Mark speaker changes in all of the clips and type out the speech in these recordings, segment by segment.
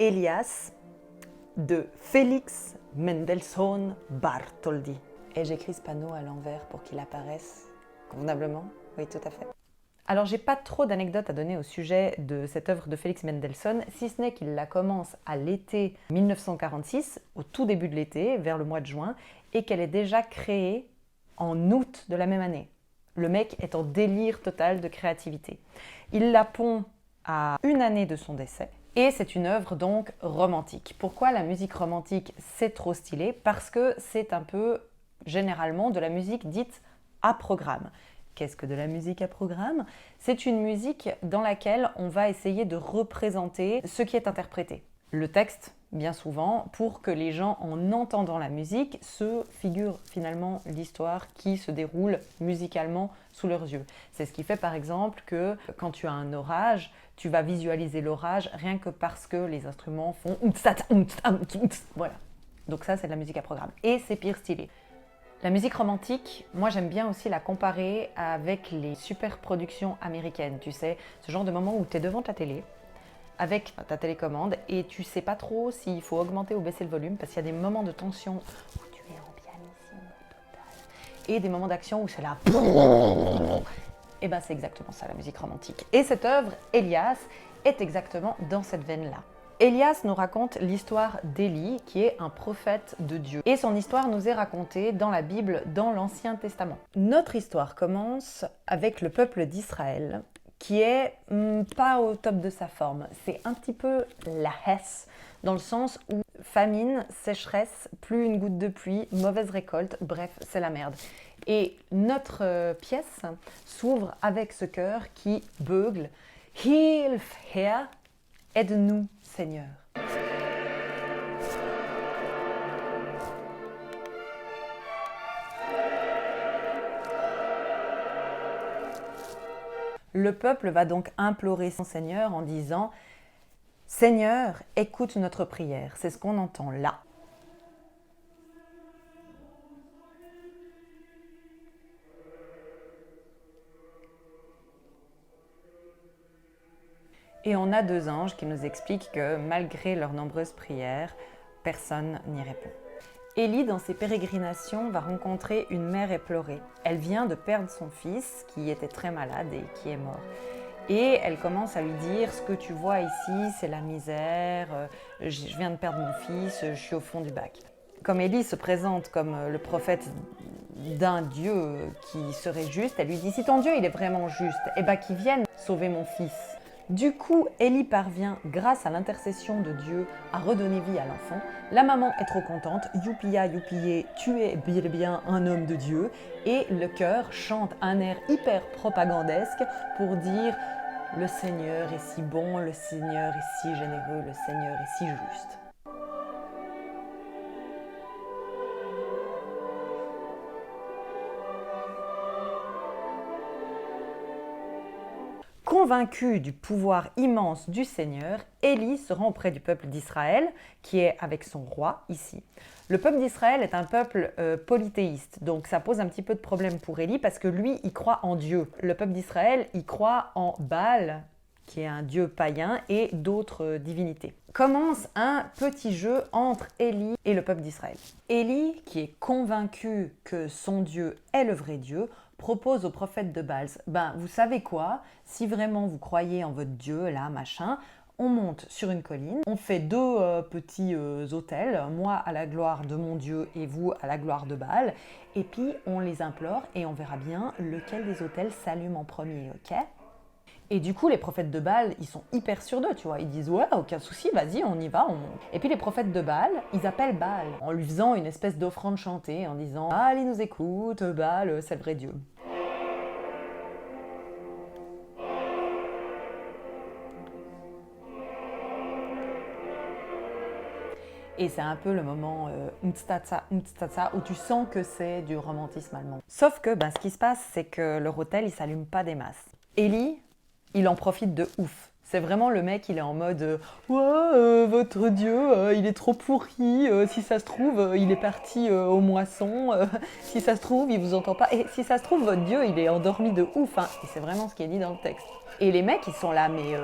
Speaker 1: Elias de Félix Mendelssohn Bartholdy.
Speaker 2: Et j'écris ce panneau à l'envers pour qu'il apparaisse convenablement. Oui, tout à fait.
Speaker 1: Alors, j'ai pas trop d'anecdotes à donner au sujet de cette œuvre de Félix Mendelssohn, si ce n'est qu'il la commence à l'été 1946, au tout début de l'été, vers le mois de juin, et qu'elle est déjà créée en août de la même année. Le mec est en délire total de créativité. Il la pond à une année de son décès, et c'est une œuvre donc romantique. Pourquoi la musique romantique, c'est trop stylé? Parce que c'est un peu, généralement, de la musique dite à programme. Qu'est-ce que de la musique à programme? C'est une musique dans laquelle on va essayer de représenter ce qui est interprété. Le texte, bien souvent, pour que les gens, en entendant la musique, se figurent finalement l'histoire qui se déroule musicalement sous leurs yeux. C'est ce qui fait par exemple que quand tu as un orage, tu vas visualiser l'orage rien que parce que les instruments font voilà. Donc ça, c'est de la musique à programme. Et c'est pire stylé. La musique romantique, moi j'aime bien aussi la comparer avec les super productions américaines, tu sais, ce genre de moment où tu es devant ta télé, avec ta télécommande, et tu sais pas trop s'il faut augmenter ou baisser le volume, parce qu'il y a des moments de tension où tu es en pianissimo total, et des moments d'action où c'est là... Et ben c'est exactement ça la musique romantique. Et cette œuvre, Elias, est exactement dans cette veine-là. Elias nous raconte l'histoire d'Élie, qui est un prophète de Dieu. Et son histoire nous est racontée dans la Bible, dans l'Ancien Testament. Notre histoire commence avec le peuple d'Israël, qui est pas au top de sa forme. C'est un petit peu la Hesse, dans le sens où famine, sécheresse, plus une goutte de pluie, mauvaise récolte, bref, c'est la merde. Et notre pièce s'ouvre avec ce chœur qui beugle « Hilf, Herr, aide-nous, Seigneur ». Le peuple va donc implorer son Seigneur en disant « Seigneur, écoute notre prière ». C'est ce qu'on entend là. Et on a deux anges qui nous expliquent que malgré leurs nombreuses prières, personne n'y répond. Élie, dans ses pérégrinations, va rencontrer une mère éplorée. Elle vient de perdre son fils, qui était très malade et qui est mort. Et elle commence à lui dire « Ce que tu vois ici, c'est la misère, je viens de perdre mon fils, je suis au fond du bac. » Comme Élie se présente comme le prophète d'un Dieu qui serait juste, elle lui dit « Si ton Dieu il est vraiment juste, eh ben qu'il vienne sauver mon fils. » Du coup, Élie parvient, grâce à l'intercession de Dieu, à redonner vie à l'enfant. La maman est trop contente, youpia, youpillé, tu es bien un homme de Dieu. Et le chœur chante un air hyper propagandesque pour dire « Le Seigneur est si bon, le Seigneur est si généreux, le Seigneur est si juste. » Convaincu du pouvoir immense du Seigneur, Élie se rend auprès du peuple d'Israël, qui est avec son roi ici. Le peuple d'Israël est un peuple polythéiste, donc ça pose un petit peu de problème pour Élie parce que lui, il croit en Dieu. Le peuple d'Israël, il croit en Baal, qui est un dieu païen, et d'autres divinités. Commence un petit jeu entre Élie et le peuple d'Israël. Élie, qui est convaincu que son Dieu est le vrai Dieu, propose au prophète de Baal, vous savez quoi, si vraiment vous croyez en votre Dieu, là, machin, on monte sur une colline, on fait deux petits autels, moi à la gloire de mon Dieu et vous à la gloire de Baal, et puis on les implore et on verra bien lequel des autels s'allume en premier, ok ? Et du coup, les prophètes de Baal, ils sont hyper sûrs d'eux, tu vois. Ils disent « Ouais, aucun souci, vas-y, on y va, on monte. » Et puis les prophètes de Baal, ils appellent Baal en lui faisant une espèce d'offrande chantée, en disant « Baal, il nous écoute, Baal, c'est le vrai Dieu. » Et c'est un peu le moment où tu sens que c'est du romantisme allemand. Sauf que ce qui se passe, c'est que leur autel, il s'allume pas des masses. Élie, il en profite de ouf. C'est vraiment le mec, il est en mode « Ouais, votre Dieu, il est trop pourri, si ça se trouve, il est parti aux moissons, si ça se trouve, il vous entend pas. Et si ça se trouve, votre Dieu, il est endormi de ouf. Hein. » Et c'est vraiment ce qui est dit dans le texte. Et les mecs, ils sont là « Mais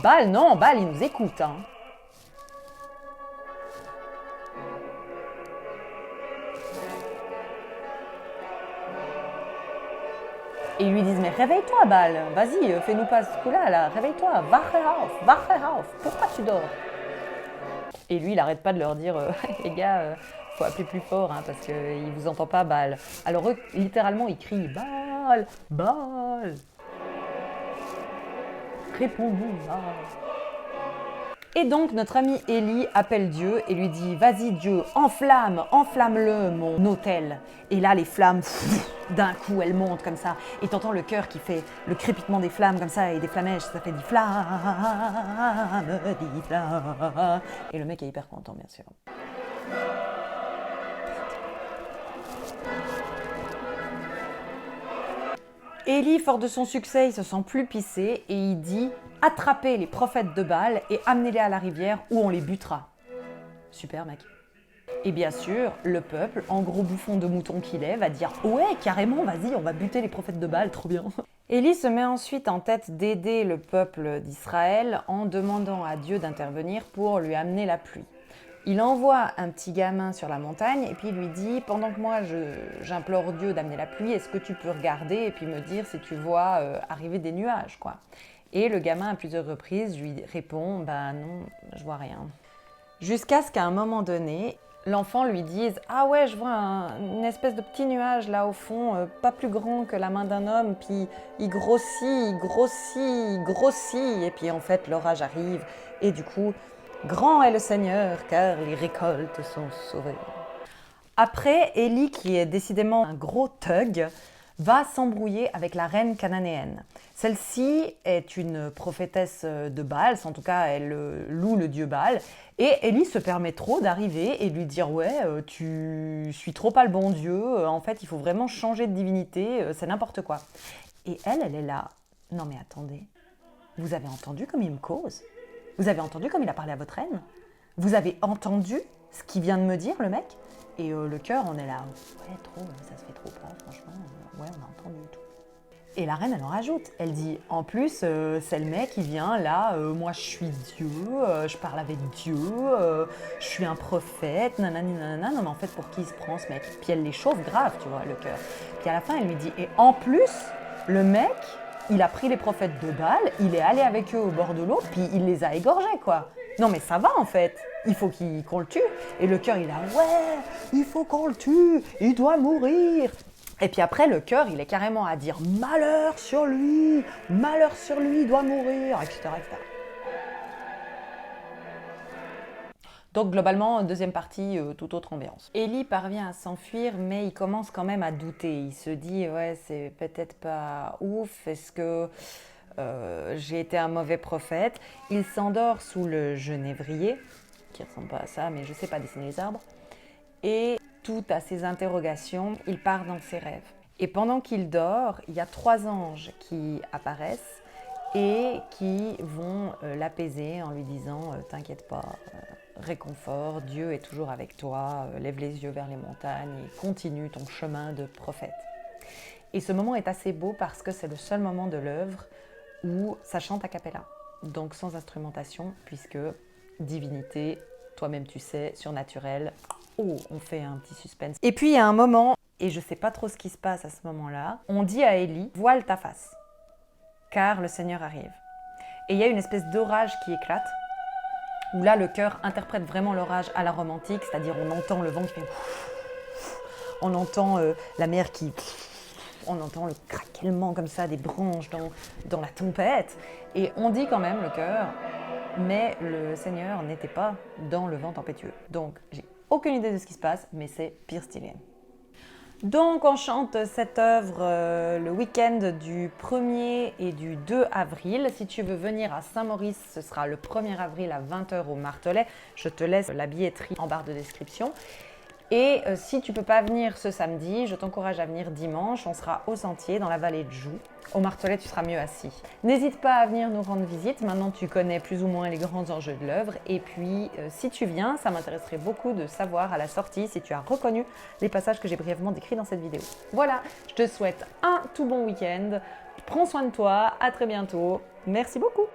Speaker 1: Baal, non, Baal, il nous écoute. Hein. » Et ils lui disent, mais réveille-toi, Baal, vas-y, fais-nous pas ce coup-là, là, réveille-toi, wache auf, pourquoi tu dors? Et lui, il arrête pas de leur dire, les gars, faut appeler plus fort, hein, parce qu'il vous entend pas, Baal. Alors eux, littéralement, ils crient, Baal, Baal, réponds-nous, Baal. Et donc, notre ami Élie appelle Dieu et lui dit, vas-y Dieu, enflamme-le, mon autel. Et là, les flammes, d'un coup, elles montent comme ça. Et t'entends le cœur qui fait le crépitement des flammes comme ça, et des flamèches, ça fait des flammes. Et le mec est hyper content, bien sûr. Élie, fort de son succès, il se sent plus pissé et il dit « Attrapez les prophètes de Baal et amenez-les à la rivière où on les butera. » Super, mec. Et bien sûr, le peuple, en gros bouffon de mouton qu'il est, va dire « Ouais, carrément, vas-y, on va buter les prophètes de Baal, trop bien !» Élie se met ensuite en tête d'aider le peuple d'Israël en demandant à Dieu d'intervenir pour lui amener la pluie. Il envoie un petit gamin sur la montagne et puis il lui dit « Pendant que moi j'implore Dieu d'amener la pluie, est-ce que tu peux regarder et puis me dire si tu vois arriver des nuages quoi ?» Et le gamin à plusieurs reprises lui répond « Bah non, je vois rien. » Jusqu'à ce qu'à un moment donné, l'enfant lui dise « Ah ouais, je vois une espèce de petit nuage là au fond, pas plus grand que la main d'un homme, puis il grossit, et puis en fait l'orage arrive et du coup... Grand est le Seigneur, car les récoltes sont sauvées. Après, Élie, qui est décidément un gros thug, va s'embrouiller avec la reine cananéenne. Celle-ci est une prophétesse de Baal, en tout cas elle loue le dieu Baal, et Élie se permet trop d'arriver et de lui dire « Ouais, tu suis trop pas le bon dieu, en fait il faut vraiment changer de divinité, c'est n'importe quoi. » Et elle est là « Non mais attendez, vous avez entendu comme il me cause ? Vous avez entendu comme il a parlé à votre reine? Vous avez entendu ce qu'il vient de me dire, le mec? » Et le cœur, on est là. Ouais, trop, ça se fait trop pas, franchement. Ouais, on a entendu tout. Et la reine, elle en rajoute. Elle dit, en plus, c'est le mec qui vient là, moi je suis Dieu, je parle avec Dieu, je suis un prophète, nanani, nanana. Non, mais en fait, pour qui il se prend ce mec? Puis elle les chauffe grave, tu vois, le cœur. Puis à la fin, elle lui dit, et en plus, le mec... Il a pris les prophètes de Baal, il est allé avec eux au bord de l'eau, puis il les a égorgés, quoi. Non mais ça va en fait, il faut qu'on le tue. Et le cœur, il a « Ouais, il faut qu'on le tue, il doit mourir !» Et puis après, le cœur, il est carrément à dire « Malheur sur lui, il doit mourir !» etc., etc. Donc globalement, deuxième partie, toute autre ambiance. Élie parvient à s'enfuir, mais il commence quand même à douter. Il se dit « Ouais, c'est peut-être pas ouf, est-ce que j'ai été un mauvais prophète ?» Il s'endort sous le genévrier, qui ressemble pas à ça, mais je sais pas dessiner les arbres. Et tout à ses interrogations, il part dans ses rêves. Et pendant qu'il dort, il y a 3 anges qui apparaissent et qui vont l'apaiser en lui disant « T'inquiète pas, réconfort, Dieu est toujours avec toi, lève les yeux vers les montagnes et continue ton chemin de prophète. » Et ce moment est assez beau parce que c'est le seul moment de l'œuvre où ça chante a cappella, donc sans instrumentation, puisque divinité, toi-même tu sais, surnaturel, oh, on fait un petit suspense. Et puis il y a un moment, et je ne sais pas trop ce qui se passe à ce moment-là, on dit à Élie, voile ta face, car le Seigneur arrive. Et il y a une espèce d'orage qui éclate, où là le cœur interprète vraiment l'orage à la romantique, c'est-à-dire on entend le vent qui fait... On entend la mer qui... On entend le craquellement comme ça des branches dans la tempête. Et on dit quand même le cœur, mais le Seigneur n'était pas dans le vent tempétueux. Donc j'ai aucune idée de ce qui se passe, mais c'est pire stylé. Donc on chante cette œuvre le week-end du 1er et du 2 avril. Si tu veux venir à Saint-Maurice, ce sera le 1er avril à 20h au Martelet. Je te laisse la billetterie en barre de description. Et si tu ne peux pas venir ce samedi, je t'encourage à venir dimanche. On sera au Sentier, dans la vallée de Joux. Au Martelet, tu seras mieux assis. N'hésite pas à venir nous rendre visite. Maintenant, tu connais plus ou moins les grands enjeux de l'œuvre. Et puis, si tu viens, ça m'intéresserait beaucoup de savoir à la sortie si tu as reconnu les passages que j'ai brièvement décrits dans cette vidéo. Voilà, je te souhaite un tout bon week-end. Prends soin de toi. À très bientôt. Merci beaucoup.